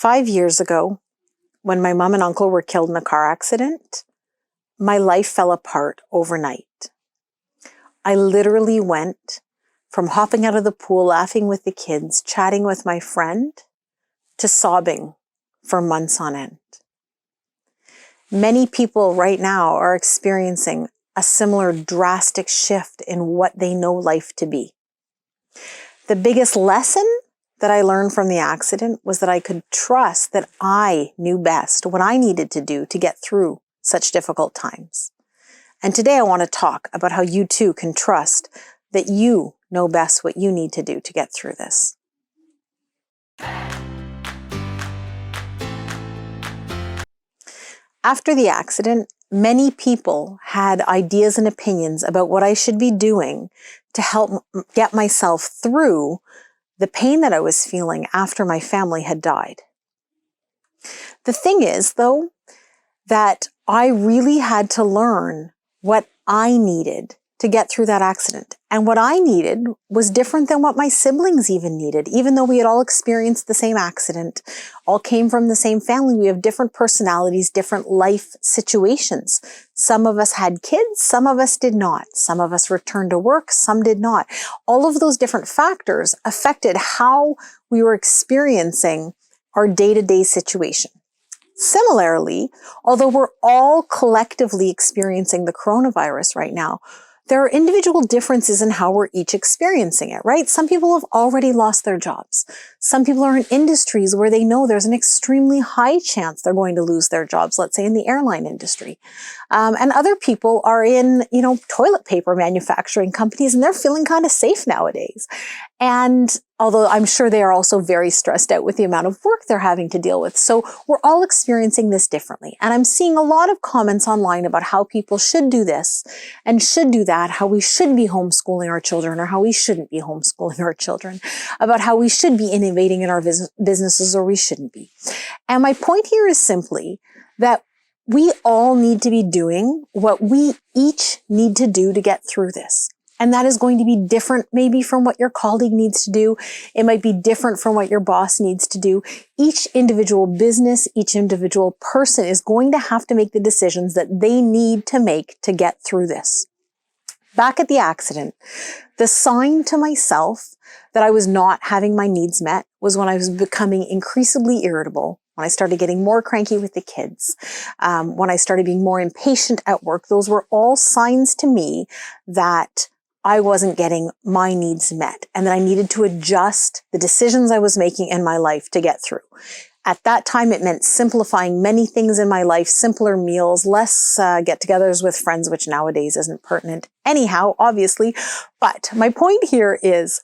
5 years ago, when my mom and uncle were killed in a car accident, my life fell apart overnight. I literally went from hopping out of the pool, laughing with the kids, chatting with my friend, to sobbing for months on end. Many people right now are experiencing a similar drastic shift in what they know life to be. The biggest lesson that I learned from the accident was that I could trust that I knew best what I needed to do to get through such difficult times. And today I want to talk about how you too can trust that you know best what you need to do to get through this. After the accident, many people had ideas and opinions about what I should be doing to help get myself through the pain that I was feeling after my family had died. The thing is, though, that I really had to learn what I needed to get through that accident. And what I needed was different than what my siblings even needed. Even though we had all experienced the same accident, all came from the same family, we have different personalities, different life situations. Some of us had kids, some of us did not. Some of us returned to work, some did not. All of those different factors affected how we were experiencing our day-to-day situation. Similarly, although we're all collectively experiencing the coronavirus right now, there are individual differences in how we're each experiencing it, right? Some people have already lost their jobs. Some people are in industries where they know there's an extremely high chance they're going to lose their jobs, let's say in the airline industry. And other people are in, toilet paper manufacturing companies, and they're feeling kind of safe nowadays. And although I'm sure they are also very stressed out with the amount of work they're having to deal with. So we're all experiencing this differently. And I'm seeing a lot of comments online about how people should do this and should do that, how we should be homeschooling our children or how we shouldn't be homeschooling our children, about how we should be innovating in our businesses or we shouldn't be. And my point here is simply that we all need to be doing what we each need to do to get through this. And that is going to be different maybe from what your colleague needs to do. It might be different from what your boss needs to do. Each individual business, each individual person is going to have to make the decisions that they need to make to get through this. Back at the accident, the sign to myself that I was not having my needs met was when I was becoming increasingly irritable, when I started getting more cranky with the kids, when I started being more impatient at work. Those were all signs to me that I wasn't getting my needs met and that I needed to adjust the decisions I was making in my life to get through. At that time, it meant simplifying many things in my life, simpler meals, less get-togethers with friends, which nowadays isn't pertinent anyhow, obviously. But my point here is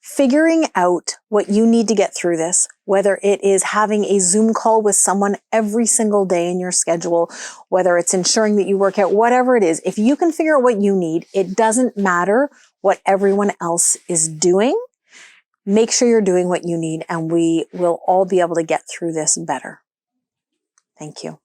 figuring out what you need to get through this, whether it is having a Zoom call with someone every single day in your schedule, whether it's ensuring that you work out, whatever it is. If you can figure out what you need, it doesn't matter what everyone else is doing. Make sure you're doing what you need, and we will all be able to get through this better. Thank you.